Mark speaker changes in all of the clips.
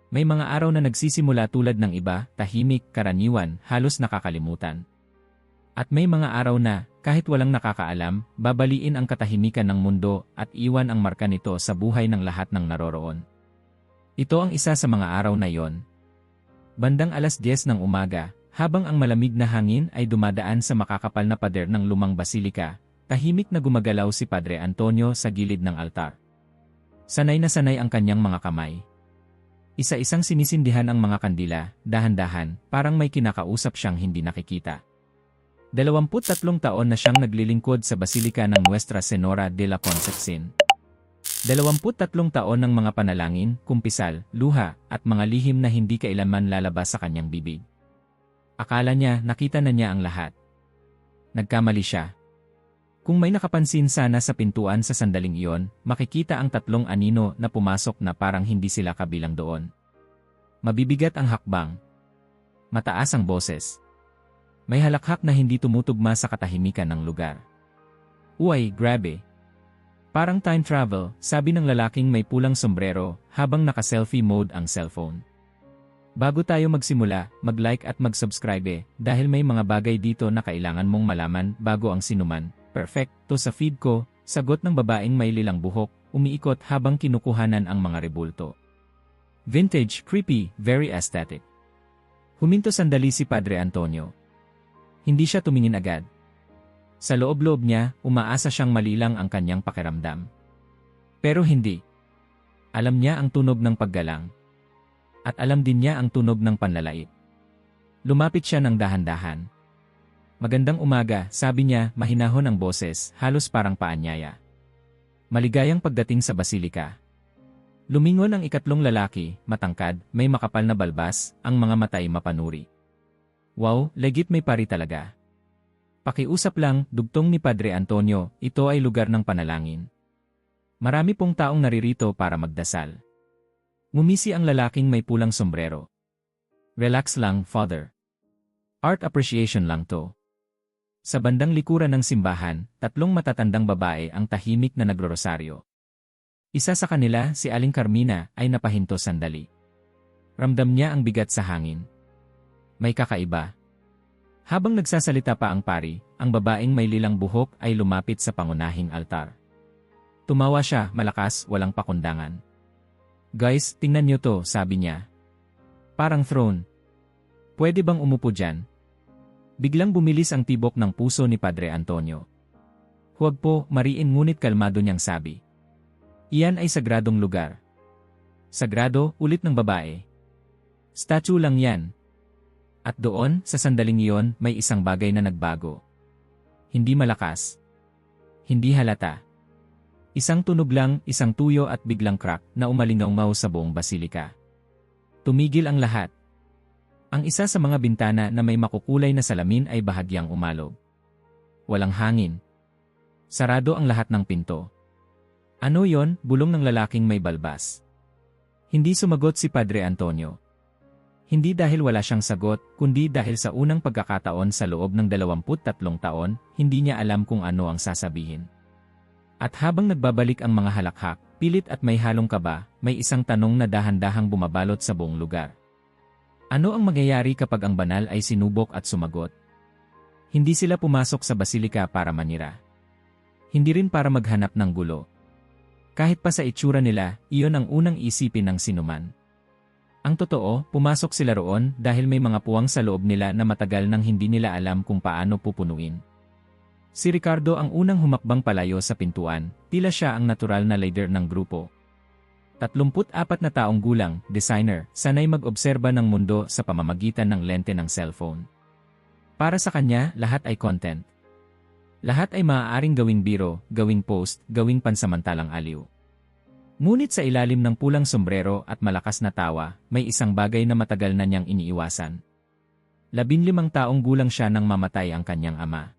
Speaker 1: May mga araw na nagsisimula tulad ng iba, tahimik, karaniwan, halos nakakalimutan. At may mga araw na, kahit walang nakakaalam, babaliin ang katahimikan ng mundo at iwan ang marka nito sa buhay ng lahat ng naroroon. Ito ang isa sa mga araw na iyon. Bandang 10:00 ng umaga, habang ang malamig na hangin ay dumadaan sa makakapal na pader ng lumang basilika, tahimik na gumagalaw si Padre Antonio sa gilid ng altar. Sanay na sanay ang kanyang mga kamay. Isa-isang sinisindihan ang mga kandila, dahan-dahan, parang may kinakausap siyang hindi nakikita. 23 taon na siyang naglilingkod sa Basilika ng Nuestra Senora de la Concepción. 23 taon ng mga panalangin, kumpisal, luha, at mga lihim na hindi kailanman lalabas sa kanyang bibig. Akala niya nakita na niya ang lahat. Nagkamali siya. Kung may nakapansin sana sa pintuan sa sandaling iyon, makikita ang 3 anino na pumasok na parang hindi sila kabilang doon. Mabibigat ang hakbang. Mataas ang boses. May halakhak na hindi tumutugma sa katahimikan ng lugar. Uy, grabe. Parang time travel, sabi ng lalaking may pulang sombrero habang naka-selfie mode ang cellphone. Bago tayo magsimula, mag-like at mag-subscribe dahil may mga bagay dito na kailangan mong malaman bago ang sinuman. Perfecto sa feed ko, sagot ng babaeng may lilang buhok, umiikot habang kinukuhanan ang mga rebulto. Vintage, creepy, very aesthetic. Huminto sandali si Padre Antonio. Hindi siya tumingin agad. Sa loob-loob niya, umaasa siyang malilang ang kanyang pakiramdam. Pero hindi. Alam niya ang tunog ng paggalang. At alam din niya ang tunog ng panlalait. Lumapit siya ng dahan-dahan. Magandang umaga, sabi niya, mahinahon ang boses, halos parang paanyaya. Maligayang pagdating sa basilika. Lumingon ang ikatlong lalaki, matangkad, may makapal na balbas, ang mga matay mapanuri. Wow, legit may pari talaga. Pakiusap lang, dugtong ni Padre Antonio, ito ay lugar ng panalangin. Marami pong taong naririto para magdasal. Ngumisi ang lalaking may pulang sombrero. Relax lang, Father. Art appreciation lang to. Sa bandang likuran ng simbahan, 3 matatandang babae ang tahimik na nagrorosaryo. Isa sa kanila, si Aling Carmina, ay napahinto sandali. Ramdam niya ang bigat sa hangin. May kakaiba. Habang nagsasalita pa ang pari, ang babaeng may lilang buhok ay lumapit sa pangunahing altar. Tumawa siya, malakas, walang pakundangan. Guys, tingnan niyo to, sabi niya. Parang throne. Pwede bang umupo dyan? Biglang bumilis ang tibok ng puso ni Padre Antonio. Huwag po, mariin ngunit kalmado niyang sabi. Iyan ay sagradong lugar. Sagrado, ulit ng babae. Statue lang yan. At doon, sa sandaling iyon, may isang bagay na nagbago. Hindi malakas. Hindi halata. Isang tunog lang, isang tuyo at biglang crack na umalingaw sa buong basilika. Tumigil ang lahat. Ang isa sa mga bintana na may makukulay na salamin ay bahagyang umalog. Walang hangin. Sarado ang lahat ng pinto. Ano yon? Bulong ng lalaking may balbas. Hindi sumagot si Padre Antonio. Hindi dahil wala siyang sagot, kundi dahil sa unang pagkakataon sa loob ng 23 taon, hindi niya alam kung ano ang sasabihin. At habang nagbabalik ang mga halakhak, pilit at may halong kaba, may isang tanong na dahan-dahang bumabalot sa buong lugar. Ano ang mangyayari kapag ang banal ay sinubok at sumagot? Hindi sila pumasok sa basilika para manira. Hindi rin para maghanap ng gulo. Kahit pa sa itsura nila, iyon ang unang isipin ng sinuman. Ang totoo, pumasok sila roon dahil may mga puwang sa loob nila na matagal nang hindi nila alam kung paano pupunuin. Si Ricardo ang unang humakbang palayo sa pintuan, tila siya ang natural na leader ng grupo. 34 na taong gulang, designer, sanay mag-obserba ng mundo sa pamamagitan ng lente ng cellphone. Para sa kanya, lahat ay content. Lahat ay maaaring gawing biro, gawing post, gawing pansamantalang aliw. Ngunit sa ilalim ng pulang sombrero at malakas na tawa, may isang bagay na matagal na niyang iniiwasan. 15 taong gulang siya nang mamatay ang kanyang ama.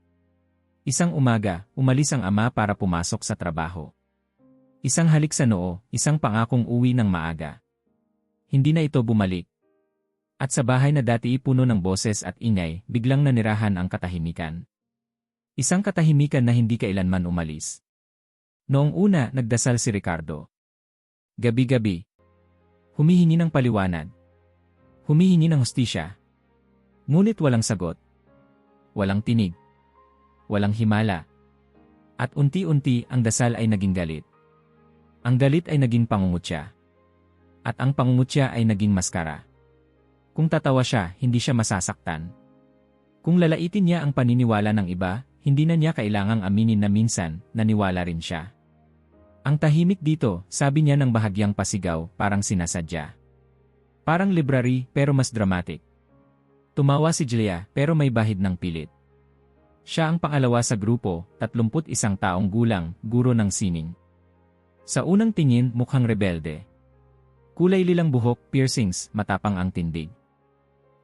Speaker 1: Isang umaga, umalis ang ama para pumasok sa trabaho. Isang halik sa noo, isang pangakong uwi ng maaga. Hindi na ito bumalik. At sa bahay na dati puno ng boses at ingay, biglang nanirahan ang katahimikan. Isang katahimikan na hindi kailanman umalis. Noong una, nagdasal si Ricardo. Gabi-gabi. Humihingi ng paliwanag. Humihingi ng hustisya. Ngunit walang sagot. Walang tinig. Walang himala. At unti-unti ang dasal ay naging galit. Ang galit ay naging pangungutya. At ang pangungutya ay naging maskara. Kung tatawa siya, hindi siya masasaktan. Kung lalaitin niya ang paniniwala ng iba, hindi na niya kailangang aminin na minsan, naniwala rin siya. Ang tahimik dito, sabi niya ng bahagyang pasigaw, parang sinasadya. Parang library, pero mas dramatic. Tumawa si Julia, pero may bahid ng pilit. Siya ang pangalawa sa grupo, 31 taong gulang, guro ng sining. Sa unang tingin, mukhang rebelde. Kulay lilang buhok, piercings, matapang ang tindig.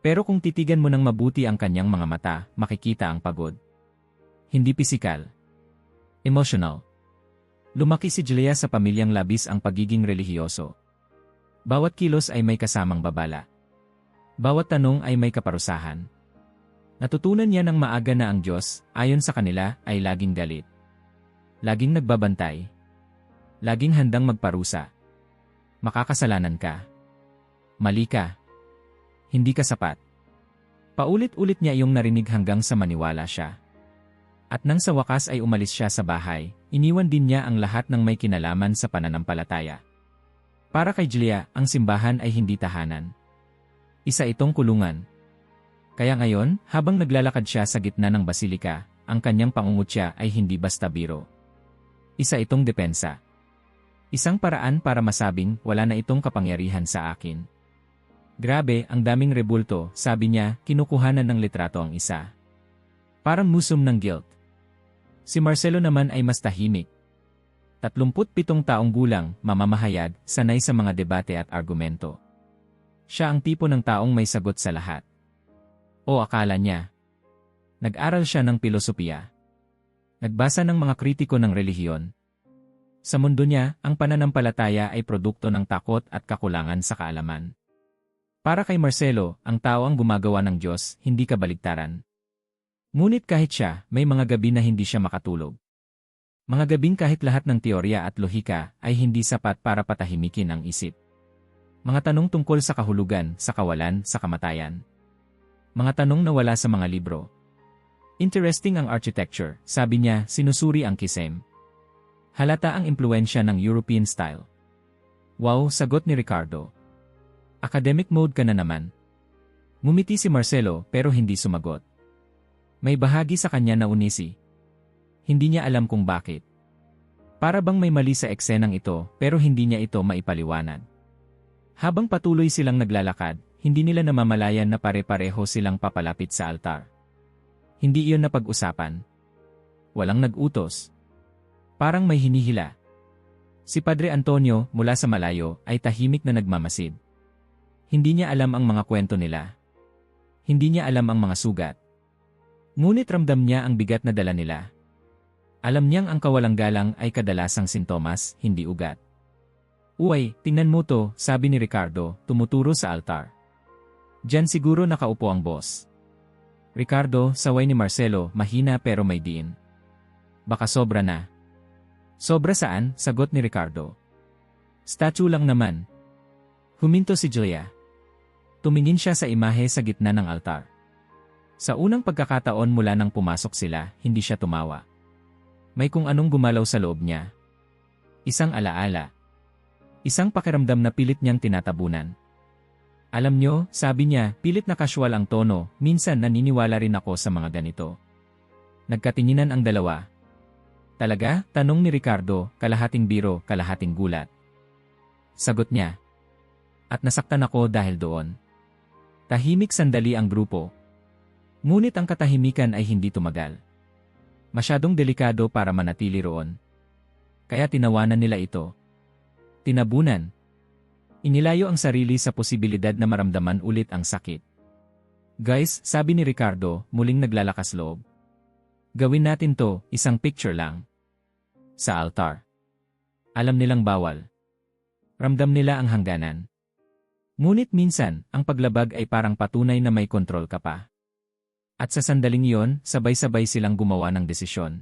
Speaker 1: Pero kung titigan mo ng mabuti ang kanyang mga mata, makikita ang pagod. Hindi pisikal. Emotional. Lumaki si Julia sa pamilyang labis ang pagiging relihiyoso. Bawat kilos ay may kasamang babala. Bawat tanong ay may kaparusahan. Natutunan niya ng maaga na ang Diyos, ayon sa kanila, ay laging galit. Laging nagbabantay. Laging handang magparusa. Makakasalanan ka. Mali ka. Hindi ka sapat. Paulit-ulit niya iyong narinig hanggang sa maniwala siya. At nang sa wakas ay umalis siya sa bahay, iniwan din niya ang lahat ng may kinalaman sa pananampalataya. Para kay Julia, ang simbahan ay hindi tahanan. Isa itong kulungan. Kaya ngayon, habang naglalakad siya sa gitna ng basilika, ang kanyang pangungutya ay hindi basta biro. Isa itong depensa. Isang paraan para masabing wala na itong kapangyarihan sa akin. Grabe, ang daming rebulto, sabi niya, kinukuhanan ng litrato ang isa. Parang musom ng guilt. Si Marcelo naman ay mas tahimik. 37 taong gulang, mamamahayag, sanay sa mga debate at argumento. Siya ang tipo ng taong may sagot sa lahat. O akala niya. Nag-aral siya ng pilosopiya. Nagbasa ng mga kritiko ng relihiyon. Sa mundo niya, ang pananampalataya ay produkto ng takot at kakulangan sa kaalaman. Para kay Marcelo, ang tao ang gumagawa ng Diyos, hindi kabaligtaran. Ngunit kahit siya, may mga gabi na hindi siya makatulog. Mga gabing kahit lahat ng teorya at lohika ay hindi sapat para patahimikin ang isip. Mga tanong tungkol sa kahulugan, sa kawalan, sa kamatayan. Mga tanong na wala sa mga libro. Interesting ang architecture, sabi niya, sinusuri ang kisame. Halata ang impluensya ng European style. Wow, sagot ni Ricardo. Academic mode ka na naman. Ngumiti si Marcelo pero hindi sumagot. May bahagi sa kanya na unisi. Hindi niya alam kung bakit. Para bang may mali sa eksenang ito pero hindi niya ito maipaliwanag. Habang patuloy silang naglalakad, hindi nila namamalayan na pare-pareho silang papalapit sa altar. Hindi iyon napag-usapan. Walang nag-utos. Parang may hinihila. Si Padre Antonio, mula sa malayo, ay tahimik na nagmamasid. Hindi niya alam ang mga kwento nila. Hindi niya alam ang mga sugat. Ngunit ramdam niya ang bigat na dala nila. Alam niyang ang kawalang galang ay kadalasang sintomas, hindi ugat. Uy, tingnan mo to, sabi ni Ricardo, tumuturo sa altar. Diyan siguro nakaupo ang boss. Ricardo, saway ni Marcelo, mahina pero may diin. Baka sobra na. Sobra saan? Sagot ni Ricardo. Statue lang naman. Huminto si Julia. Tumingin siya sa imahe sa gitna ng altar. Sa unang pagkakataon mula nang pumasok sila, hindi siya tumawa. May kung anong gumalaw sa loob niya. Isang alaala. Isang pakiramdam na pilit niyang tinatabunan. Alam niyo, sabi niya, pilit na casual ang tono, minsan naniniwala rin ako sa mga ganito. Nagkatinginan ang dalawa. Talaga? Tanong ni Ricardo, kalahating biro, kalahating gulat. Sagot niya. At nasaktan ako dahil doon. Tahimik sandali ang grupo. Ngunit ang katahimikan ay hindi tumagal. Masyadong delikado para manatili roon. Kaya tinawanan nila ito. Tinabunan. Inilayo ang sarili sa posibilidad na maramdaman ulit ang sakit. Guys, sabi ni Ricardo, muling naglalakas loob. Gawin natin to, isang picture lang. Sa altar. Alam nilang bawal. Ramdam nila ang hangganan. Ngunit minsan, ang paglabag ay parang patunay na may kontrol ka pa. At sa sandaling iyon, sabay-sabay silang gumawa ng desisyon.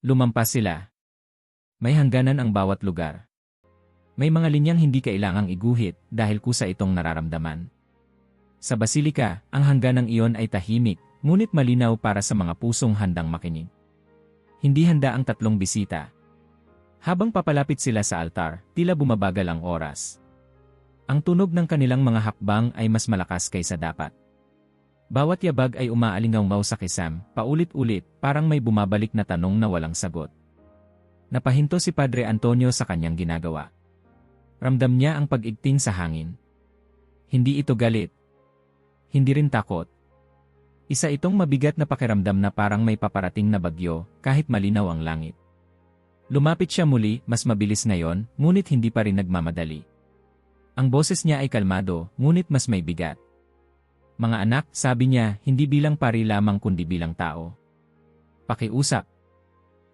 Speaker 1: Lumampas sila. May hangganan ang bawat lugar. May mga linyang hindi kailangang iguhit dahil kusa itong nararamdaman. Sa basilika, ang hangganang iyon ay tahimik, ngunit malinaw para sa mga pusong handang makinig. Hindi handa ang tatlong bisita. Habang papalapit sila sa altar, tila bumabagal ang oras. Ang tunog ng kanilang mga hakbang ay mas malakas kaysa dapat. Bawat yabag ay umaalingaw-ngaw sa kisam, paulit-ulit, parang may bumabalik na tanong na walang sagot. Napahinto si Padre Antonio sa kanyang ginagawa. Ramdam niya ang pag-igting sa hangin. Hindi ito galit. Hindi rin takot. Isa itong mabigat na pakiramdam na parang may paparating na bagyo, kahit malinaw ang langit. Lumapit siya muli, mas mabilis ngayon, ngunit hindi pa rin nagmamadali. Ang boses niya ay kalmado, ngunit mas may bigat. Mga anak, sabi niya, hindi bilang pari lamang kundi bilang tao. Pakiusap.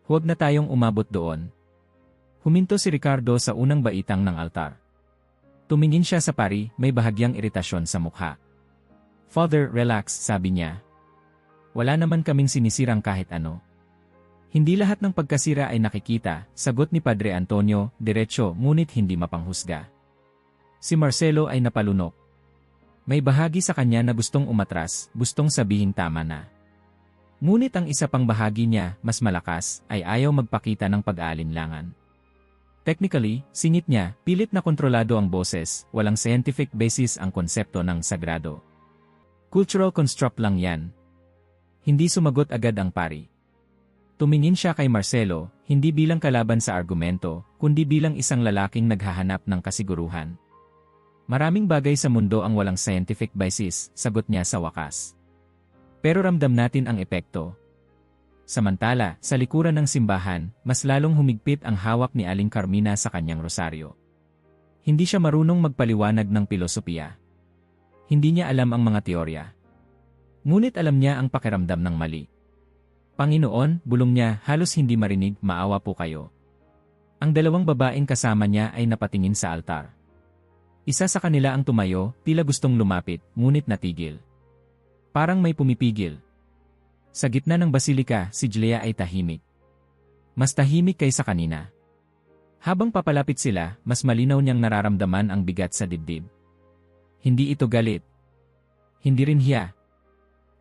Speaker 1: Huwag na tayong umabot doon. Huminto si Ricardo sa unang baitang ng altar. Tumingin siya sa pari, may bahagyang iritasyon sa mukha. Father, relax, sabi niya. Wala naman kaming sinisirang kahit ano. Hindi lahat ng pagkasira ay nakikita, sagot ni Padre Antonio, diretso ngunit hindi mapanghusga. Si Marcelo ay napalunok. May bahagi sa kanya na gustong umatras, gustong sabihin tama na. Ngunit ang isa pang bahagi niya, mas malakas, ay ayaw magpakita ng pag-aalinlangan. Technically, singit niya, pilit na kontrolado ang boses, walang scientific basis ang konsepto ng sagrado. Cultural construct lang yan. Hindi sumagot agad ang pari. Tumingin siya kay Marcelo, hindi bilang kalaban sa argumento, kundi bilang isang lalaking naghahanap ng kasiguruhan. Maraming bagay sa mundo ang walang scientific basis, sagot niya sa wakas. Pero ramdam natin ang epekto. Samantala, sa likuran ng simbahan, mas lalong humigpit ang hawak ni Aling Carmina sa kanyang rosaryo. Hindi siya marunong magpaliwanag ng pilosopiya. Hindi niya alam ang mga teorya. Ngunit alam niya ang pakiramdam ng mali. Panginoon, bulong niya, halos hindi marinig, maawa po kayo. Ang dalawang babaeng kasama niya ay napatingin sa altar. Isa sa kanila ang tumayo, tila gustong lumapit, ngunit natigil. Parang may pumipigil. Sa gitna ng basilika, si Julia ay tahimik. Mas tahimik kaysa kanina. Habang papalapit sila, mas malinaw niyang nararamdaman ang bigat sa dibdib. Hindi ito galit. Hindi rin hiya.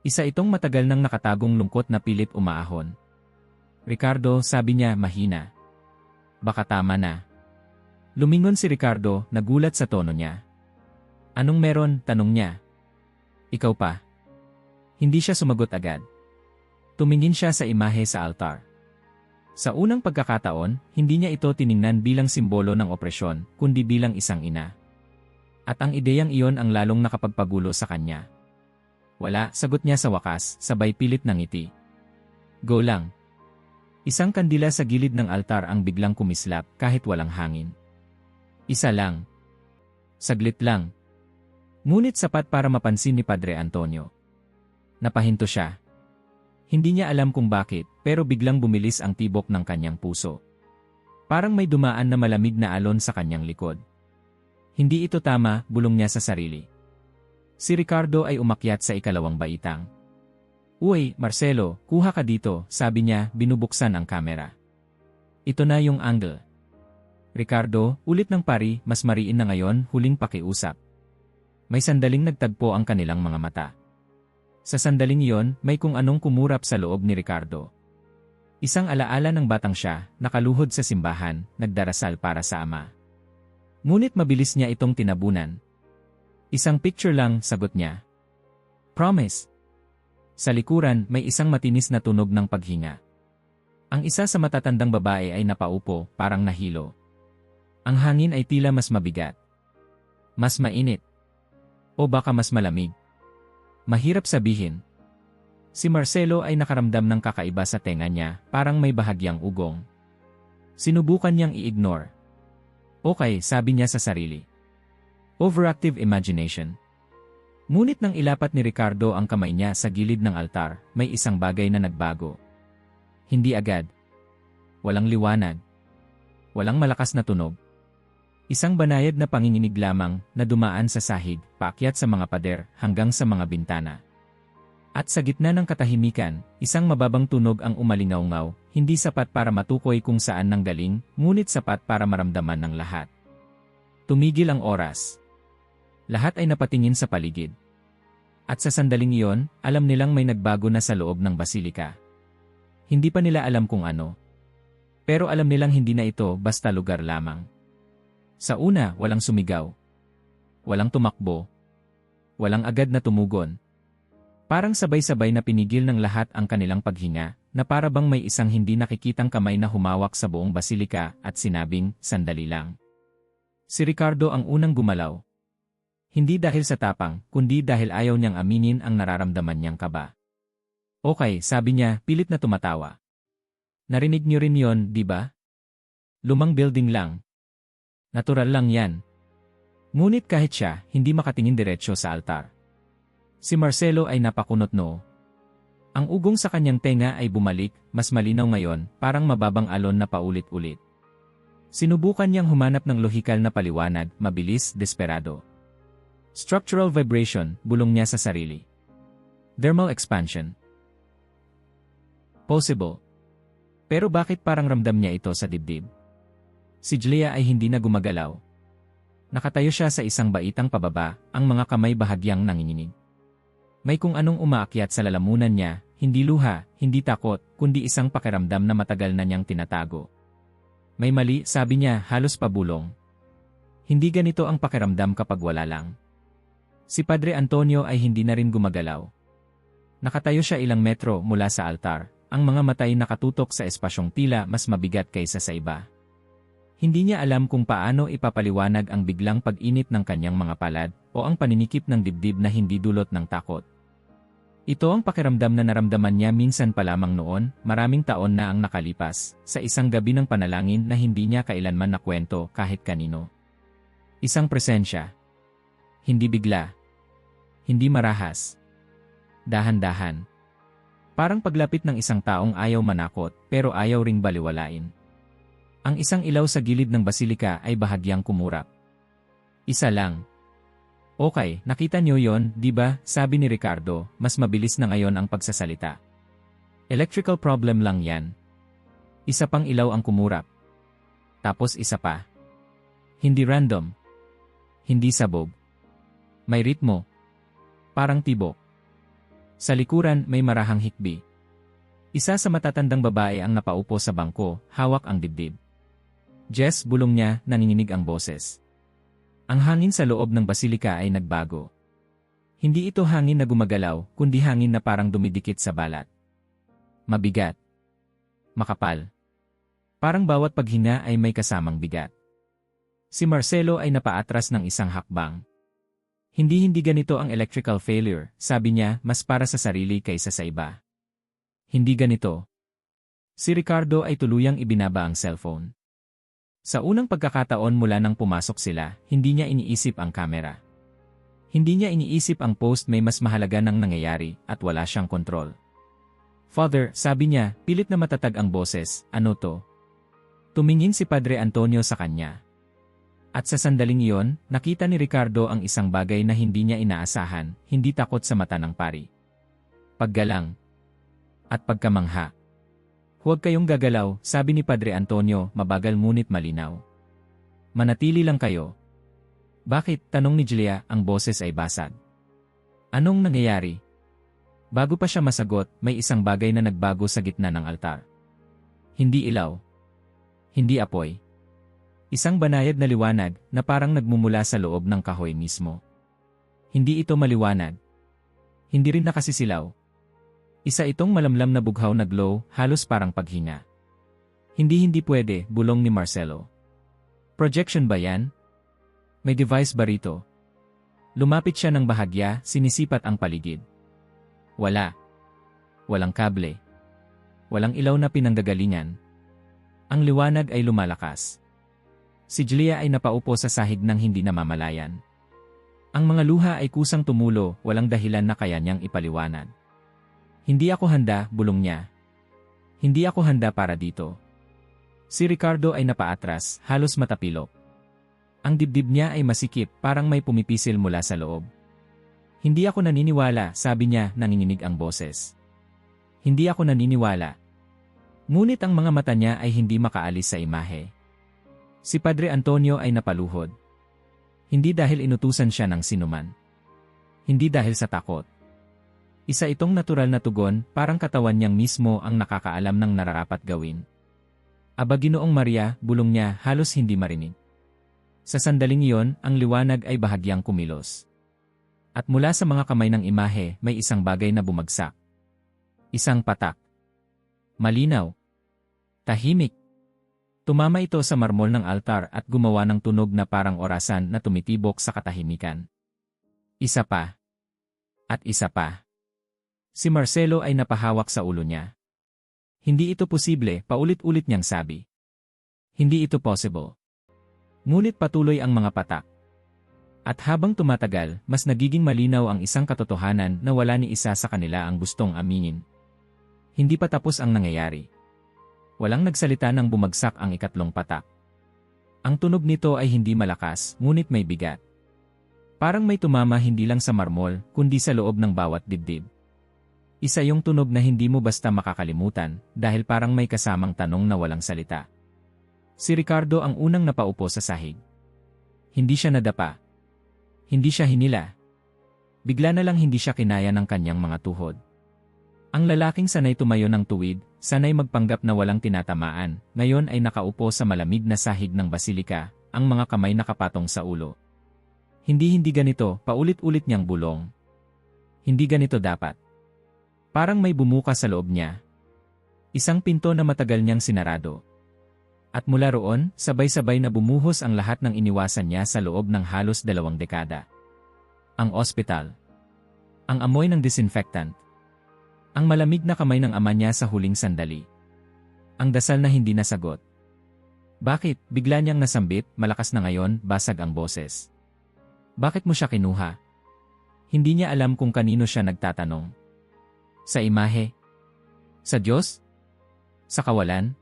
Speaker 1: Isa itong matagal nang nakatagong lungkot na pilit umaahon. Ricardo, sabi niya, mahina. Baka tama na. Lumingon si Ricardo, nagulat sa tono niya. Anong meron? Tanong niya. Ikaw pa. Hindi siya sumagot agad. Tumingin siya sa imahe sa altar. Sa unang pagkakataon, hindi niya ito tiningnan bilang simbolo ng opresyon, kundi bilang isang ina. At ang ideyang iyon ang lalong nakapagpagulo sa kanya. Wala, sagot niya sa wakas, sabay pilit ng ngiti. Go lang. Isang kandila sa gilid ng altar ang biglang kumislap kahit walang hangin. Isa lang. Saglit lang. Ngunit sapat para mapansin ni Padre Antonio. Napahinto siya. Hindi niya alam kung bakit, pero biglang bumilis ang tibok ng kanyang puso. Parang may dumaan na malamig na alon sa kanyang likod. Hindi ito tama, bulong niya sa sarili. Si Ricardo ay umakyat sa ikalawang baitang. Uy, Marcelo, kuha ka dito, sabi niya, binubuksan ang kamera. Ito na yung angle. Ricardo, ulit ng pari, mas mariin na ngayon, huling pakiusap. May sandaling nagtagpo ang kanilang mga mata. Sa sandaling iyon, may kung anong kumurap sa loob ni Ricardo. Isang alaala ng batang siya, nakaluhod sa simbahan, nagdarasal para sa ama. Ngunit mabilis niya itong tinabunan. Isang picture lang, sagot niya. Promise. Sa likuran, may isang matinis na tunog ng paghinga. Ang isa sa matatandang babae ay napaupo, parang nahilo. Ang hangin ay tila mas mabigat. Mas mainit. O baka mas malamig. Mahirap sabihin. Si Marcelo ay nakaramdam ng kakaiba sa tenga niya, parang may bahagyang ugong. Sinubukan niyang i-ignore. Okay, sabi niya sa sarili. Overactive imagination. Ngunit nang ilapat ni Ricardo ang kamay niya sa gilid ng altar, may isang bagay na nagbago. Hindi agad. Walang liwanag. Walang malakas na tunog. Isang banayad na panginginig lamang na dumaan sa sahig, paakyat sa mga pader hanggang sa mga bintana. At sa gitna ng katahimikan, isang mababang tunog ang umalingaw-ngaw, hindi sapat para matukoy kung saan nanggaling, ngunit sapat para maramdaman ng lahat. Tumigil ang oras. Lahat ay napatingin sa paligid. At sa sandaling iyon, alam nilang may nagbago na sa loob ng basilika. Hindi pa nila alam kung ano. Pero alam nilang hindi na ito basta lugar lamang. Sa una, walang sumigaw. Walang tumakbo. Walang agad na tumugon. Parang sabay-sabay na pinigil ng lahat ang kanilang paghinga, na para bang may isang hindi nakikitang kamay na humawak sa buong basilika at sinabing, sandali lang. Si Ricardo ang unang gumalaw. Hindi dahil sa tapang, kundi dahil ayaw niyang aminin ang nararamdaman niyang kaba. Okay, sabi niya, pilit na tumatawa. Narinig niyo rin yon, di ba? Lumang building lang. Natural lang yan. Ngunit kahit siya, hindi makatingin diretsyo sa altar. Si Marcelo ay napakunot noo. Ang ugong sa kanyang tenga ay bumalik, mas malinaw ngayon, parang mababang alon na paulit-ulit. Sinubukan niyang humanap ng lohikal na paliwanag, mabilis, desperado. Structural vibration, bulong niya sa sarili. Thermal expansion. Possible. Pero bakit parang ramdam niya ito sa dibdib? Si Julia ay hindi na gumagalaw. Nakatayo siya sa isang baitang pababa, ang mga kamay bahagyang nanginginig. May kung anong umaakyat sa lalamunan niya, hindi luha, hindi takot, kundi isang pakiramdam na matagal na niyang tinatago. May mali, sabi niya, halos pabulong. Hindi ganito ang pakiramdam kapag wala lang. Si Padre Antonio ay hindi na rin gumagalaw. Nakatayo siya ilang metro mula sa altar, ang mga matay nakatutok sa espasyong tila mas mabigat kaysa sa iba. Hindi niya alam kung paano ipapaliwanag ang biglang pag-init ng kanyang mga palad o ang paninikip ng dibdib na hindi dulot ng takot. Ito ang pakiramdam na naramdaman niya minsan pa lamang noon, maraming taon na ang nakalipas, sa isang gabi ng panalangin na hindi niya kailanman nakwento kahit kanino. Isang presensya. Hindi bigla. Hindi marahas. Dahan-dahan. Parang paglapit ng isang taong ayaw manakot pero ayaw ring baliwalain. Ang isang ilaw sa gilid ng basilika ay bahagyang kumurap. Isa lang. Okay, nakita niyo yon, di ba? Sabi ni Ricardo, mas mabilis na ngayon ang pagsasalita. Electrical problem lang yan. Isa pang ilaw ang kumurap. Tapos isa pa. Hindi random. Hindi sabog. May ritmo. Parang tibok. Sa likuran may marahang hikbi. Isa sa matatandang babae ang napaupo sa bangko, hawak ang dibdib. Jess, bulong niya, nanginginig ang boses. Ang hangin sa loob ng basilika ay nagbago. Hindi ito hangin na gumagalaw, kundi hangin na parang dumidikit sa balat. Mabigat. Makapal. Parang bawat paghinga ay may kasamang bigat. Si Marcelo ay napaatras ng isang hakbang. Hindi ganito ang electrical failure, sabi niya, mas para sa sarili kaysa sa iba. Hindi ganito. Si Ricardo ay tuluyang ibinaba ang cellphone. Sa unang pagkakataon mula nang pumasok sila, hindi niya iniisip ang kamera. Hindi niya iniisip ang post may mas mahalaga nang nangyayari at wala siyang kontrol. Father, sabi niya, pilit na matatag ang boses, ano to? Tumingin si Padre Antonio sa kanya. At sa sandaling iyon, nakita ni Ricardo ang isang bagay na hindi niya inaasahan, hindi takot sa mata ng pari. Paggalang. At pagkamangha. Huwag kayong gagalaw, sabi ni Padre Antonio, mabagal ngunit malinaw. Manatili lang kayo. Bakit? Tanong ni Julia, ang boses ay basag. Anong nangyayari? Bago pa siya masagot, may isang bagay na nagbago sa gitna ng altar. Hindi ilaw. Hindi apoy. Isang banayad na liwanag na parang nagmumula sa loob ng kahoy mismo. Hindi ito maliwanag. Hindi rin nakasisilaw. Isa itong malamlam na bughaw na glow, halos parang paghinga. Hindi pwede, bulong ni Marcelo. Projection ba yan? May device ba rito? Lumapit siya ng bahagya, sinisipat ang paligid. Wala. Walang kable. Walang ilaw na pinanggagalingan. Ang liwanag ay lumalakas. Si Julia ay napaupo sa sahig ng hindi namamalayan. Ang mga luha ay kusang tumulo, walang dahilan na kaya niyang ipaliwanag. Hindi ako handa, bulong niya. Hindi ako handa para dito. Si Ricardo ay napaatras, halos matapilok. Ang dibdib niya ay masikip, parang may pumipisil mula sa loob. Hindi ako naniniwala, sabi niya, nanginginig ang boses. Hindi ako naniniwala. Ngunit ang mga mata niya ay hindi makaalis sa imahe. Si Padre Antonio ay napaluhod. Hindi dahil inutusan siya ng sinuman. Hindi dahil sa takot. Isa itong natural na tugon, parang katawan niyang mismo ang nakakaalam ng nararapat gawin. Aba Ginoong Maria, bulong niya, halos hindi marinig. Sa sandaling iyon, ang liwanag ay bahagyang kumilos. At mula sa mga kamay ng imahe, may isang bagay na bumagsak. Isang patak. Malinaw. Tahimik. Tumama ito sa marmol ng altar at gumawa ng tunog na parang orasan na tumitibok sa katahimikan. Isa pa. At isa pa. Si Marcelo ay napahawak sa ulo niya. Hindi ito posible, paulit-ulit niyang sabi. Hindi ito possible. Ngunit patuloy ang mga patak. At habang tumatagal, mas nagiging malinaw ang isang katotohanan na wala ni isa sa kanila ang gustong aminin. Hindi pa tapos ang nangyayari. Walang nagsalita nang bumagsak ang ikatlong patak. Ang tunog nito ay hindi malakas, ngunit may bigat. Parang may tumama hindi lang sa marmol, kundi sa loob ng bawat dibdib. Isa yung tunog na hindi mo basta makakalimutan, dahil parang may kasamang tanong na walang salita. Si Ricardo ang unang napaupo sa sahig. Hindi siya nadapa. Hindi siya hinila. Bigla na lang hindi siya kinaya ng kanyang mga tuhod. Ang lalaking sanay tumayo ng tuwid, sanay magpanggap na walang tinatamaan, ngayon ay nakaupo sa malamig na sahig ng basilika, ang mga kamay nakapatong sa ulo. Hindi ganito, paulit-ulit niyang bulong. Hindi ganito dapat. Parang may bumuka sa loob niya. Isang pinto na matagal niyang sinarado. At mula roon, sabay-sabay na bumuhos ang lahat ng iniwasan niya sa loob ng halos 2 dekada. Ang ospital. Ang amoy ng disinfectant. Ang malamig na kamay ng ama niya sa huling sandali. Ang dasal na hindi nasagot. Bakit? Bigla niyang nasambit, malakas na ngayon, basag ang boses. Bakit mo siya kinuha? Hindi niya alam kung kanino siya nagtatanong. Sa imahe? Sa Diyos? Sa kawalan?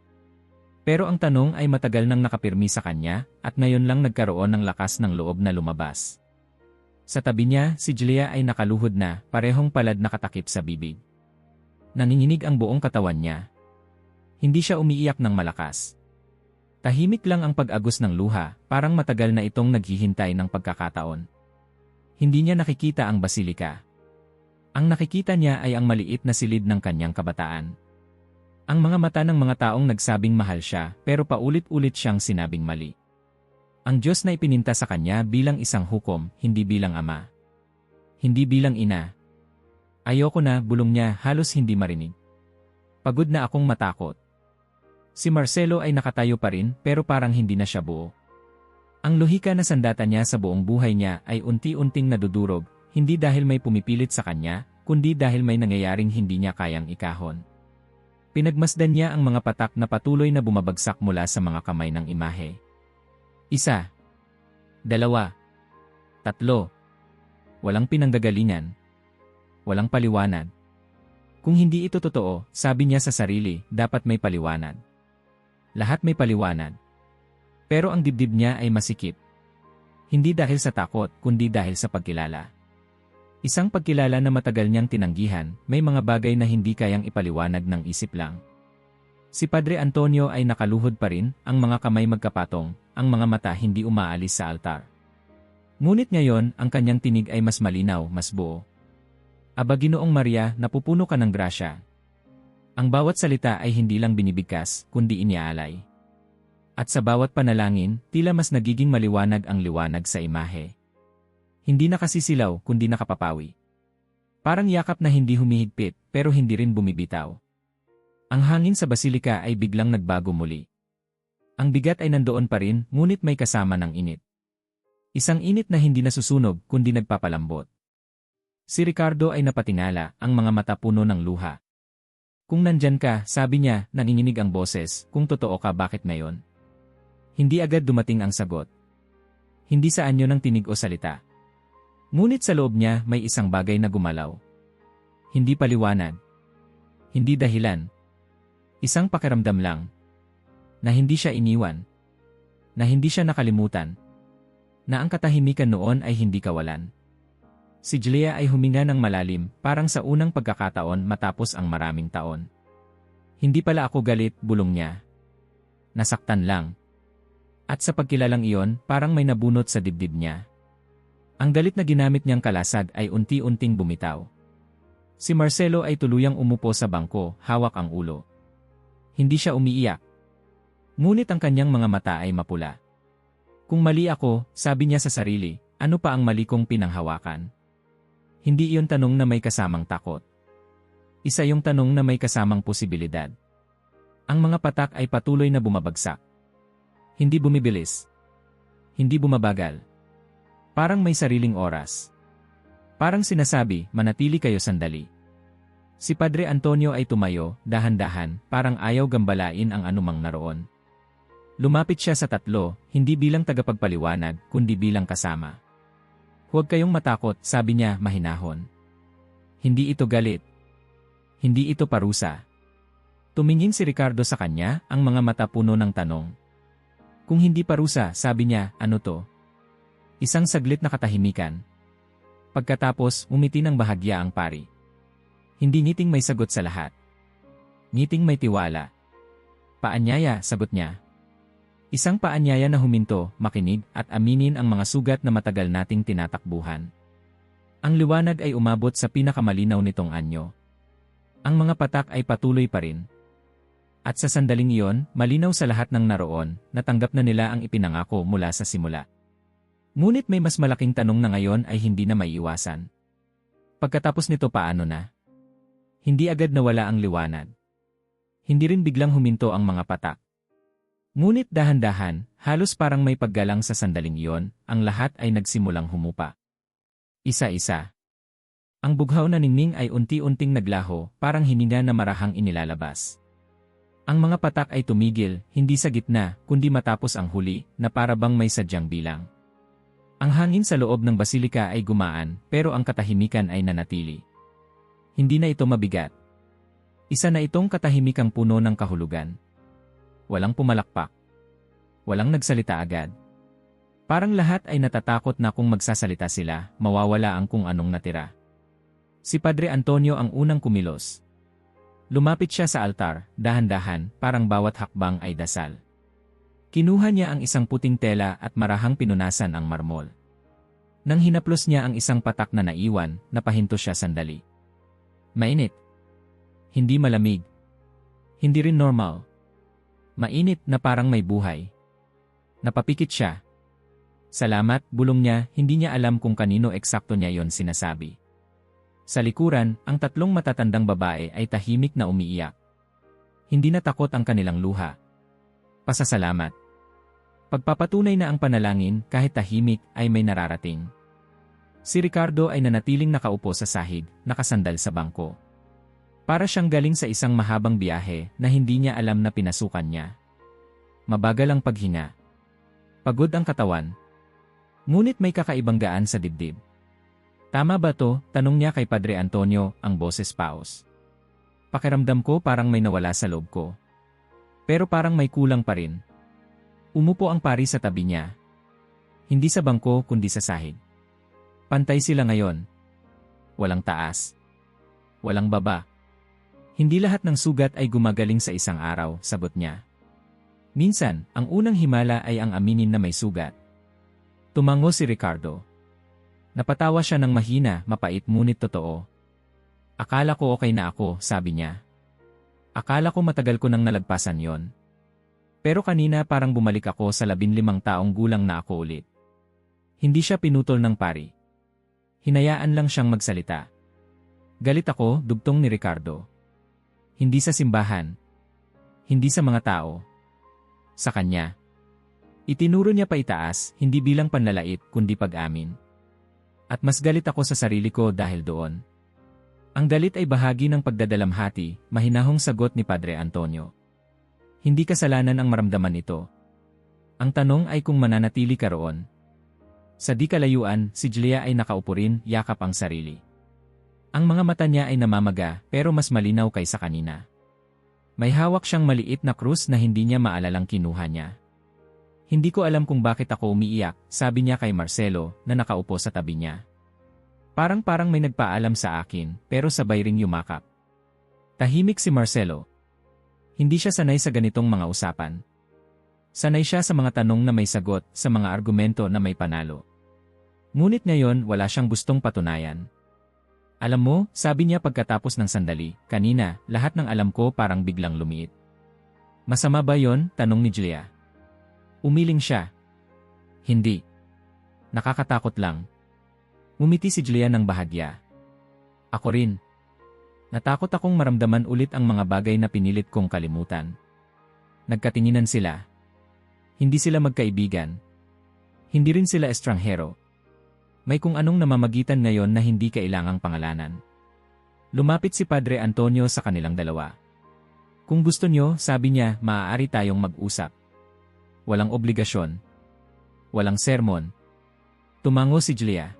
Speaker 1: Pero ang tanong ay matagal nang nakapirmi sa kanya at ngayon lang nagkaroon ng lakas ng loob na lumabas. Sa tabi niya, si Julia ay nakaluhod na, parehong palad nakatakip sa bibig. Nanginginig ang buong katawan niya. Hindi siya umiiyak ng malakas. Tahimik lang ang pag-agos ng luha, parang matagal na itong naghihintay ng pagkakataon. Hindi niya nakikita ang basilika. Ang nakikita niya ay ang maliit na silid ng kanyang kabataan. Ang mga mata ng mga taong nagsabing mahal siya, pero paulit-ulit siyang sinabing mali. Ang Diyos na ipininta sa kanya bilang isang hukom, hindi bilang ama. Hindi bilang ina. Ayoko na, bulong niya, halos hindi marinig. Pagod na akong matakot. Si Marcelo ay nakatayo pa rin, pero parang hindi na siya buo. Ang lohika na sandata niya sa buong buhay niya ay unti-unting nadudurog, hindi dahil may pumipilit sa kanya, kundi dahil may nangyayaring hindi niya kayang ikahon. Pinagmasdan niya ang mga patak na patuloy na bumabagsak mula sa mga kamay ng imahe. 1, 2, 3. Walang pinanggagalingan. Walang paliwanag. Kung hindi ito totoo, sabi niya sa sarili, dapat may paliwanag. Lahat may paliwanag. Pero ang dibdib niya ay masikip. Hindi dahil sa takot, kundi dahil sa pagkilala. Isang pagkilala na matagal niyang tinanggihan, may mga bagay na hindi kayang ipaliwanag ng isip lang. Si Padre Antonio ay nakaluhod pa rin, ang mga kamay magkapatong, ang mga mata hindi umaalis sa altar. Ngunit ngayon, ang kanyang tinig ay mas malinaw, mas buo. Aba Ginoong Maria, napupuno ka ng grasya. Ang bawat salita ay hindi lang binibigkas, kundi iniaalay. At sa bawat panalangin, tila mas nagiging maliwanag ang liwanag sa imahe. Hindi nakasisilaw, kundi nakapapawi. Parang yakap na hindi humihigpit, pero hindi rin bumibitaw. Ang hangin sa basilika ay biglang nagbago muli. Ang bigat ay nandoon pa rin, ngunit may kasama ng init. Isang init na hindi nasusunog, kundi nagpapalambot. Si Ricardo ay napatingala, ang mga mata puno ng luha. Kung nandyan ka, sabi niya, nanginginig ang boses, kung totoo ka bakit ngayon? Hindi agad dumating ang sagot. Hindi sa anyo ng tinig o salita. Ngunit sa loob niya may isang bagay na gumalaw. Hindi paliwanag. Hindi dahilan. Isang pakiramdam lang. Na hindi siya iniwan. Na hindi siya nakalimutan. Na ang katahimikan noon ay hindi kawalan. Si Julia ay huminga ng malalim, parang sa unang pagkakataon matapos ang maraming taon. Hindi pala ako galit, bulong niya. Nasaktan lang. At sa pagkilalang iyon, parang may nabunot sa dibdib niya. Ang galit na ginamit niyang kalasag ay unti-unting bumitaw. Si Marcelo ay tuluyang umupo sa bangko, hawak ang ulo. Hindi siya umiiyak. Ngunit ang kanyang mga mata ay mapula. Kung mali ako, sabi niya sa sarili, ano pa ang mali kong pinanghawakan? Hindi iyon tanong na may kasamang takot. Isa yung tanong na may kasamang posibilidad. Ang mga patak ay patuloy na bumabagsak. Hindi bumibilis. Hindi bumabagal. Parang may sariling oras. Parang sinasabi, manatili kayo sandali. Si Padre Antonio ay tumayo, dahan-dahan, parang ayaw gambalain ang anumang naroon. Lumapit siya sa tatlo, hindi bilang tagapagpaliwanag, kundi bilang kasama. Huwag kayong matakot, sabi niya mahinahon. Hindi ito galit. Hindi ito parusa. Tumingin si Ricardo sa kanya, ang mga mata puno ng tanong. Kung hindi parusa, sabi niya, ano to? Isang saglit na katahimikan. Pagkatapos, umiti ng bahagya ang pari. Hindi ngiting may sagot sa lahat. Ngiting may tiwala. Paanyaya, sagot niya. Isang paanyaya na huminto, makinig, at aminin ang mga sugat na matagal nating tinatakbuhan. Ang liwanag ay umabot sa pinakamalinaw nitong anyo. Ang mga patak ay patuloy pa rin. At sa sandaling iyon, malinaw sa lahat ng naroon, natanggap na nila ang ipinangako mula sa simula. Ngunit may mas malaking tanong na ngayon ay hindi na maiiwasan. Pagkatapos nito paano na? Hindi agad nawala ang liwanag. Hindi rin biglang huminto ang mga patak. Ngunit dahan-dahan, halos parang may paggalang sa sandaling iyon, ang lahat ay nagsimulang humupa. Isa-isa. Ang bughaw na ningning ay unti-unting naglaho, parang hininga na marahang inilalabas. Ang mga patak ay tumigil, hindi sa gitna, kundi matapos ang huli, na para bang may sadyang bilang. Ang hangin sa loob ng basilika ay gumaan, pero ang katahimikan ay nanatili. Hindi na ito mabigat. Isa na itong katahimikang puno ng kahulugan. Walang pumalakpak. Walang nagsalita agad. Parang lahat ay natatakot na kung magsasalita sila, mawawala ang kung anong natira. Si Padre Antonio ang unang kumilos. Lumapit siya sa altar, dahan-dahan, parang bawat hakbang ay dasal. Kinuha niya ang isang puting tela at marahang pinunasan ang marmol. Nang hinaplos niya ang isang patak na naiwan, napahinto siya sandali. Mainit. Hindi malamig. Hindi rin normal. Mainit na parang may buhay. Napapikit siya. Salamat, bulong niya, hindi niya alam kung kanino eksakto niya yon sinasabi. Sa likuran, ang tatlong matatandang babae ay tahimik na umiiyak. Hindi na takot ang kanilang luha. Pasasalamat. Pagpapatunay na ang panalangin, kahit tahimik, ay may nararating. Si Ricardo ay nanatiling nakaupo sa sahig, nakasandal sa bangko. Para siyang galing sa isang mahabang biyahe na hindi niya alam na pinasukan niya. Mabagal ang paghinga. Pagod ang katawan. Ngunit may kakaibang gaan sa dibdib. Tama ba to? Tanong niya kay Padre Antonio, ang boses paos. Pakiramdam ko parang may nawala sa loob ko. Pero parang may kulang pa rin. Umupo ang pari sa tabi niya. Hindi sa bangko kundi sa sahig. Pantay sila ngayon. Walang taas. Walang baba. Hindi lahat ng sugat ay gumagaling sa isang araw, sagot niya. Minsan, ang unang himala ay ang aminin na may sugat. Tumango si Ricardo. Napatawa siya ng mahina, mapait ngunit totoo. Akala ko okay na ako, sabi niya. Akala ko matagal ko nang nalagpasan yon. Pero kanina parang bumalik ako sa 15 taong gulang na ako ulit. Hindi siya pinutol ng pari. Hinayaan lang siyang magsalita. Galit ako, dugtong ni Ricardo. Hindi sa simbahan. Hindi sa mga tao. Sa kanya. Itinuro niya pa itaas, hindi bilang panlalait, kundi pag-amin. At mas galit ako sa sarili ko dahil doon. Ang galit ay bahagi ng pagdadalamhati, mahinahong sagot ni Padre Antonio. Hindi kasalanan ang maramdaman ito. Ang tanong ay kung mananatili ka roon. Sa di kalayuan, si Julia ay nakaupo rin, yakap ang sarili. Ang mga mata niya ay namamaga, pero mas malinaw kaysa kanina. May hawak siyang maliit na krus na hindi niya maalalang kinuha niya. Hindi ko alam kung bakit ako umiiyak, sabi niya kay Marcelo na nakaupo sa tabi niya. Parang may nagpaalam sa akin, pero sabay ring yumakap. Tahimik si Marcelo. Hindi siya sanay sa ganitong mga usapan. Sanay siya sa mga tanong na may sagot, sa mga argumento na may panalo. Ngunit ngayon wala siyang gustong patunayan. Alam mo, sabi niya pagkatapos ng sandali, kanina, lahat ng alam ko parang biglang lumiit. Masama ba yon? Tanong ni Julia. Umiling siya. Hindi. Nakakatakot lang. Ngumiti si Julia ng bahagya. Ako rin. Natakot akong maramdaman ulit ang mga bagay na pinilit kong kalimutan. Nagkatinginan sila. Hindi sila magkaibigan. Hindi rin sila estranghero. May kung anong namamagitan ngayon na hindi kailangang pangalanan. Lumapit si Padre Antonio sa kanilang dalawa. Kung gusto niyo, sabi niya, maaari tayong mag-usap. Walang obligasyon. Walang sermon. Tumango si Julia.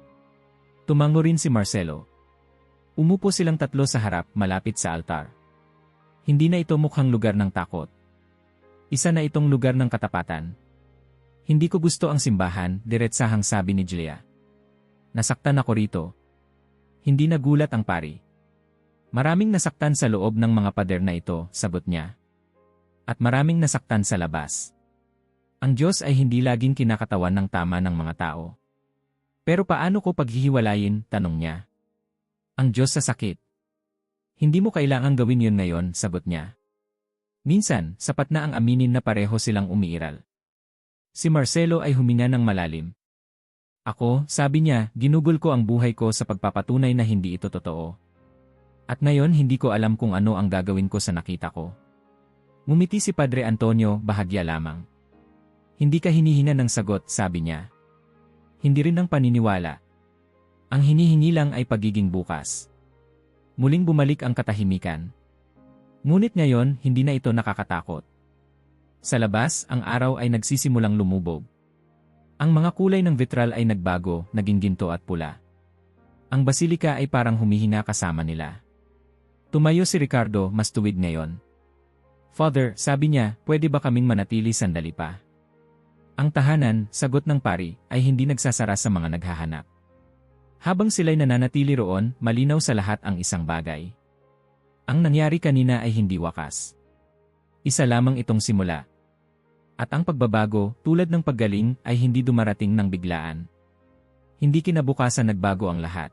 Speaker 1: Tumango rin si Marcelo. Umupo silang tatlo sa harap, malapit sa altar. Hindi na ito mukhang lugar ng takot. Isa na itong lugar ng katapatan. Hindi ko gusto ang simbahan, diretsahang sabi ni Julia. Nasaktan ako rito. Hindi nagulat ang pari. Maraming nasaktan sa loob ng mga pader na ito, sagot niya. At maraming nasaktan sa labas. Ang Diyos ay hindi laging kinakatawan ng tama ng mga tao. Pero paano ko paghihiwalayin, tanong niya. Ang Diyos sa sakit. Hindi mo kailangang gawin yun ngayon, sagot niya. Minsan, sapat na ang aminin na pareho silang umiiral. Si Marcelo ay huminga ng malalim. Ako, sabi niya, ginugol ko ang buhay ko sa pagpapatunay na hindi ito totoo. At ngayon hindi ko alam kung ano ang gagawin ko sa nakita ko. Ngumiti si Padre Antonio, bahagya lamang. Hindi ka hinihinga ng sagot, sabi niya. Hindi rin ng paniniwala. Ang hinihingi lang ay pagiging bukas. Muling bumalik ang katahimikan. Ngunit ngayon, hindi na ito nakakatakot. Sa labas, ang araw ay nagsisimulang lumubog. Ang mga kulay ng vitral ay nagbago, naging ginto at pula. Ang basilika ay parang humihinga kasama nila. Tumayo si Ricardo, mas tuwid ngayon. Father, sabi niya, pwede ba kaming manatili sandali pa? Ang tahanan, sagot ng pari, ay hindi nagsasara sa mga naghahanap. Habang sila'y nananatili roon, malinaw sa lahat ang isang bagay. Ang nangyari kanina ay hindi wakas. Isa lamang itong simula. At ang pagbabago, tulad ng paggaling, ay hindi dumarating ng biglaan. Hindi kinabukasan nagbago ang lahat.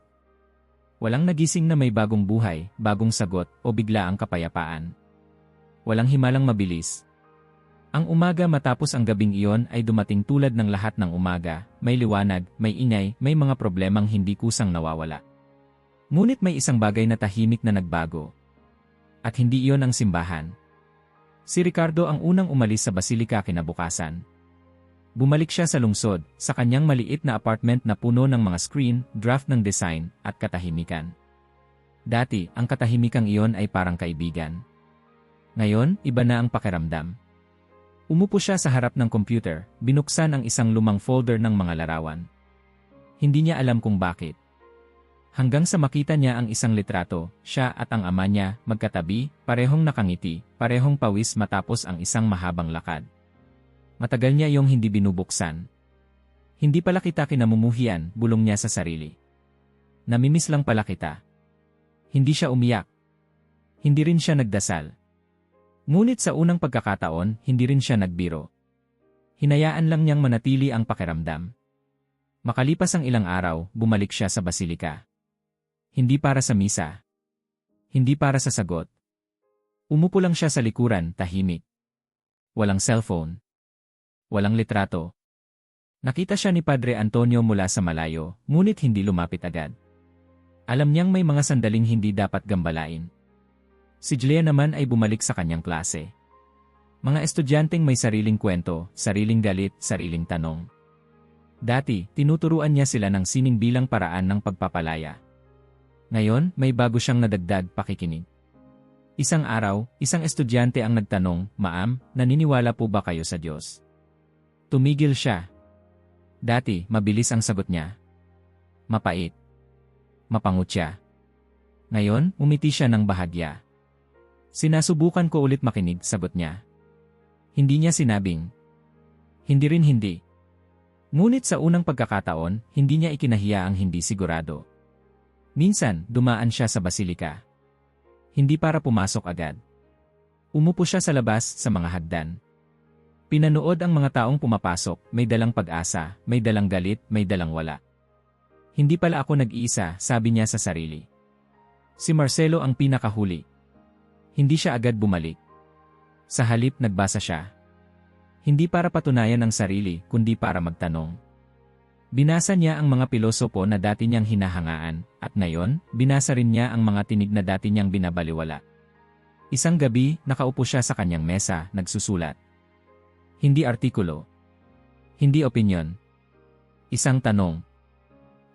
Speaker 1: Walang nagising na may bagong buhay, bagong sagot, o bigla ang kapayapaan. Walang himalang mabilis. Ang umaga matapos ang gabing iyon ay dumating tulad ng lahat ng umaga, may liwanag, may ingay, may mga problemang hindi kusang nawawala. Ngunit may isang bagay na tahimik na nagbago. At hindi iyon ang simbahan. Si Ricardo ang unang umalis sa basilika kinabukasan. Bumalik siya sa lungsod, sa kanyang maliit na apartment na puno ng mga screen, draft ng design, at katahimikan. Dati, ang katahimikang iyon ay parang kaibigan. Ngayon, iba na ang pakiramdam. Umupo siya sa harap ng computer, binuksan ang isang lumang folder ng mga larawan. Hindi niya alam kung bakit. Hanggang sa makita niya ang isang litrato, siya at ang ama niya, magkatabi, parehong nakangiti, parehong pawis matapos ang isang mahabang lakad. Matagal niya iyong hindi binubuksan. Hindi pala kita kinamumuhian, bulong niya sa sarili. Namimiss lang pala kita. Hindi siya umiyak. Hindi rin siya nagdasal. Ngunit sa unang pagkakataon, hindi rin siya nagbiro. Hinayaan lang niyang manatili ang pakiramdam. Makalipas ang ilang araw, bumalik siya sa basilika. Hindi para sa misa. Hindi para sa sagot. Umupo lang siya sa likuran, tahimik. Walang cellphone. Walang litrato. Nakita siya ni Padre Antonio mula sa malayo, ngunit hindi lumapit agad. Alam niyang may mga sandaling hindi dapat gambalain. Si Julia naman ay bumalik sa kanyang klase. Mga estudyanteng may sariling kwento, sariling galit, sariling tanong. Dati, tinuturuan niya sila ng sining bilang paraan ng pagpapalaya. Ngayon, may bago siyang nadagdag, pakikinig. Isang araw, isang estudyante ang nagtanong, "Ma'am, naniniwala po ba kayo sa Diyos?" Tumigil siya. Dati, mabilis ang sagot niya. Mapait. Mapangutya. Ngayon, umiti siya ng bahagya. Sinasubukan ko ulit makinig, sagot niya. Hindi niya sinabing. Hindi rin hindi. Ngunit sa unang pagkakataon, hindi niya ikinahiya ang hindi sigurado. Minsan, dumaan siya sa basilika. Hindi para pumasok agad. Umupo siya sa labas, sa mga hagdan. Pinanood ang mga taong pumapasok, may dalang pag-asa, may dalang galit, may dalang wala. Hindi pala ako nag-iisa, sabi niya sa sarili. Si Marcelo ang pinakahuli. Hindi siya agad bumalik. Sa halip nagbasa siya. Hindi para patunayan ang sarili, kundi para magtanong. Binasa niya ang mga pilosopo na dati niyang hinahangaan, at ngayon, binasa rin niya ang mga tinig na dati niyang binabaliwala. Isang gabi, nakaupo siya sa kanyang mesa, nagsusulat. Hindi artikulo. Hindi opinyon. Isang tanong.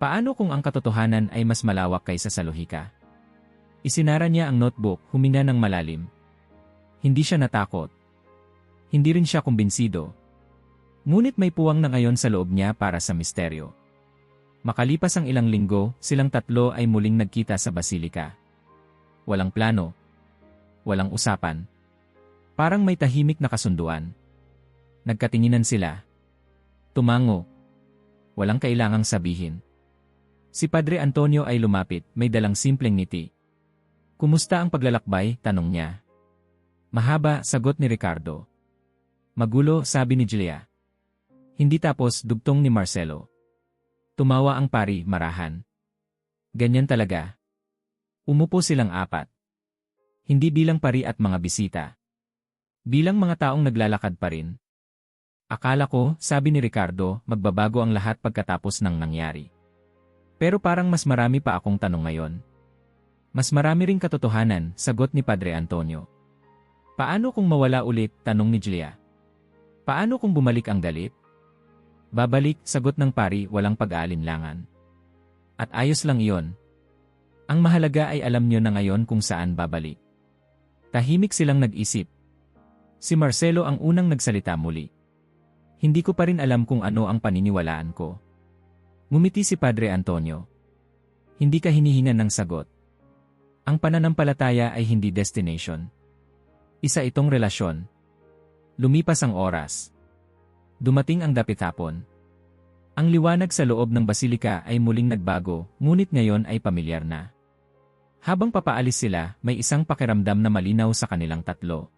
Speaker 1: Paano kung ang katotohanan ay mas malawak kaysa sa lohika? Isinara niya ang notebook, huminga ng malalim. Hindi siya natakot. Hindi rin siya kumbinsido. Ngunit may puwang na ngayon sa loob niya para sa misteryo. Makalipas ang ilang linggo, silang tatlo ay muling nagkita sa basilika. Walang plano. Walang usapan. Parang may tahimik na kasunduan. Nagkatinginan sila. Tumango. Walang kailangang sabihin. Si Padre Antonio ay lumapit, may dalang simpleng ngiti. Kumusta ang paglalakbay? Tanong niya. Mahaba, sagot ni Ricardo. Magulo, sabi ni Julia. Hindi tapos, dugtong ni Marcelo. Tumawa ang pari, marahan. Ganyan talaga. Umupo silang apat. Hindi bilang pari at mga bisita. Bilang mga taong naglalakad pa rin. Akala ko, sabi ni Ricardo, magbabago ang lahat pagkatapos ng nangyari. Pero parang mas marami pa akong tanong ngayon. Mas marami ring katotohanan, sagot ni Padre Antonio. Paano kung mawala ulit? Tanong ni Julia. Paano kung bumalik ang galit? Babalik, sagot ng pari, walang pag-aalinlangan. At ayos lang iyon. Ang mahalaga ay alam niyo na ngayon kung saan babalik. Tahimik silang nag-isip. Si Marcelo ang unang nagsalita muli. Hindi ko pa rin alam kung ano ang paniniwalaan ko. Ngumiti si Padre Antonio. Hindi ka hinihingan ng sagot. Ang pananampalataya ay hindi destination. Isa itong relasyon. Lumipas ang oras. Dumating ang dapit-hapon. Ang liwanag sa loob ng basilika ay muling nagbago, ngunit ngayon ay pamilyar na. Habang papaalis sila, may isang pakiramdam na malinaw sa kanilang tatlo.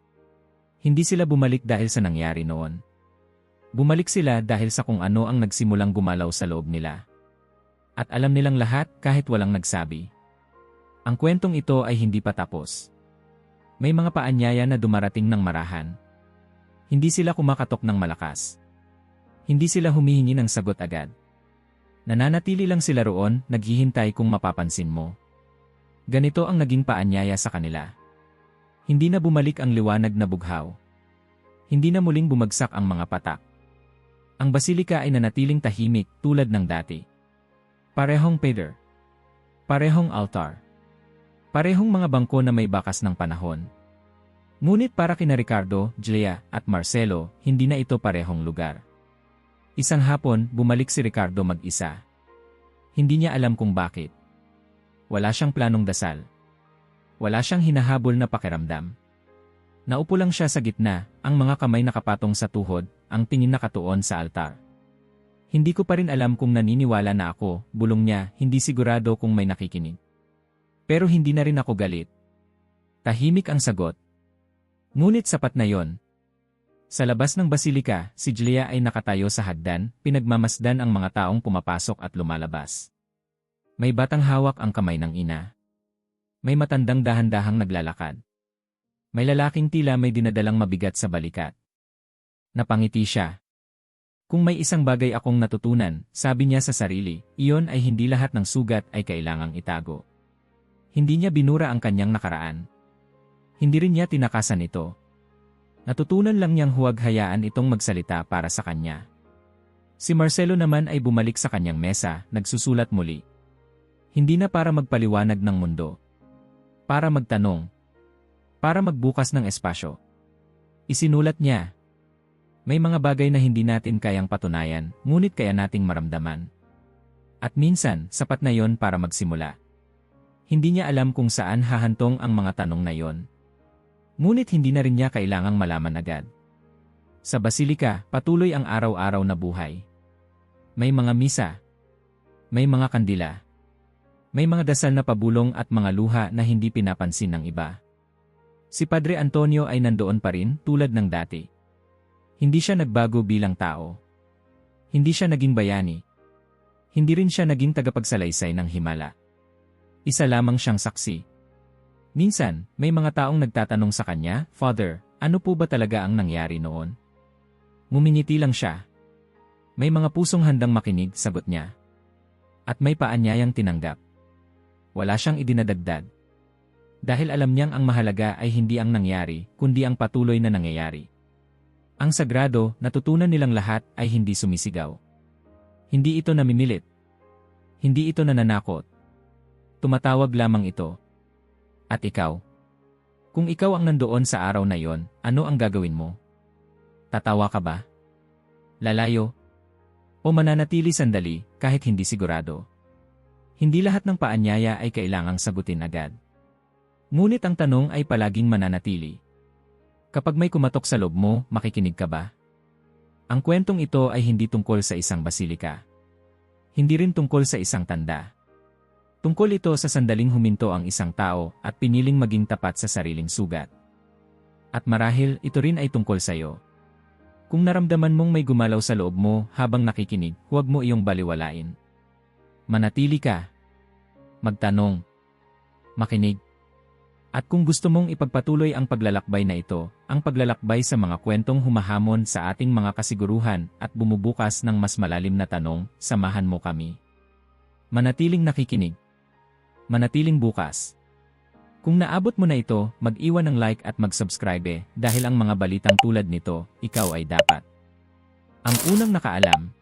Speaker 1: Hindi sila bumalik dahil sa nangyari noon. Bumalik sila dahil sa kung ano ang nagsimulang gumalaw sa loob nila. At alam nilang lahat kahit walang nagsabi. Ang kwentong ito ay hindi pa tapos. May mga paanyaya na dumarating ng marahan. Hindi sila kumakatok ng malakas. Hindi sila humihingi ng sagot agad. Nananatili lang sila roon, naghihintay kung mapapansin mo. Ganito ang naging paanyaya sa kanila. Hindi na bumalik ang liwanag na bughaw. Hindi na muling bumagsak ang mga patak. Ang basilika ay nanatiling tahimik tulad ng dati. Parehong pader. Parehong altar. Parehong mga bangko na may bakas ng panahon. Ngunit para kina Ricardo, Julia, at Marcelo, hindi na ito parehong lugar. Isang hapon, bumalik si Ricardo mag-isa. Hindi niya alam kung bakit. Wala siyang planong dasal. Wala siyang hinahabol na pakiramdam. Naupo lang siya sa gitna, ang mga kamay nakapatong sa tuhod, ang tingin nakatuon sa altar. Hindi ko pa rin alam kung naniniwala na ako, bulong niya, hindi sigurado kung may nakikinig. Pero hindi na rin ako galit. Tahimik ang sagot. Ngunit sapat na yon. Sa labas ng basilika, si Julia ay nakatayo sa hagdan, pinagmamasdan ang mga taong pumapasok at lumalabas. May batang hawak ang kamay ng ina. May matandang dahan-dahang naglalakad. May lalaking tila may dinadalang mabigat sa balikat. Napangiti siya. Kung may isang bagay akong natutunan, sabi niya sa sarili, iyon ay hindi lahat ng sugat ay kailangang itago. Hindi niya binura ang kanyang nakaraan. Hindi rin niya tinakasan ito. Natutunan lang niyang huwag hayaan itong magsalita para sa kanya. Si Marcelo naman ay bumalik sa kanyang mesa, nagsusulat muli. Hindi na para magpaliwanag ng mundo. Para magtanong. Para magbukas ng espasyo. Isinulat niya. May mga bagay na hindi natin kayang patunayan, ngunit kaya nating maramdaman. At minsan, sapat na yon para magsimula. Hindi niya alam kung saan hahantong ang mga tanong na yon. Ngunit hindi na rin niya kailangang malaman agad. Sa basilika, patuloy ang araw-araw na buhay. May mga misa. May mga kandila. May mga dasal na pabulong at mga luha na hindi pinapansin ng iba. Si Padre Antonio ay nandoon pa rin tulad ng dati. Hindi siya nagbago bilang tao. Hindi siya naging bayani. Hindi rin siya naging tagapagsalaysay ng himala. Isa lamang siyang saksi. Minsan, may mga taong nagtatanong sa kanya, "Father, ano po ba talaga ang nangyari noon?" Ngumingiti lang siya. May mga pusong handang makinig, sagot niya. At may paanyayang tinanggap. Wala siyang idinadagdag. Dahil alam niyang ang mahalaga ay hindi ang nangyari, kundi ang patuloy na nangyayari. Ang sagrado, natutunan nilang lahat, ay hindi sumisigaw. Hindi ito namimilit. Hindi ito nananakot. Tumatawag lamang ito. At ikaw? Kung ikaw ang nandoon sa araw na yon, ano ang gagawin mo? Tatawa ka ba? Lalayo? O mananatili sandali, kahit hindi sigurado? Hindi lahat ng paanyaya ay kailangang sagutin agad. Ngunit ang tanong ay palaging mananatili. Kapag may kumatok sa loob mo, makikinig ka ba? Ang kwentong ito ay hindi tungkol sa isang basilika. Hindi rin tungkol sa isang tanda. Tungkol ito sa sandaling huminto ang isang tao at piniling maging tapat sa sariling sugat. At marahil ito rin ay tungkol sa iyo. Kung naramdaman mong may gumalaw sa loob mo habang nakikinig, huwag mo iyong baliwalain. Manatili ka. Magtanong. Makinig. At kung gusto mong ipagpatuloy ang paglalakbay na ito, ang paglalakbay sa mga kwentong humahamon sa ating mga kasiguruhan at bumubukas ng mas malalim na tanong, samahan mo kami. Manatiling nakikinig. Manatiling bukas. Kung naabot mo na ito, mag-iwan ng like at mag-subscribe dahil ang mga balitang tulad nito, ikaw ay dapat. Ang unang nakaalam.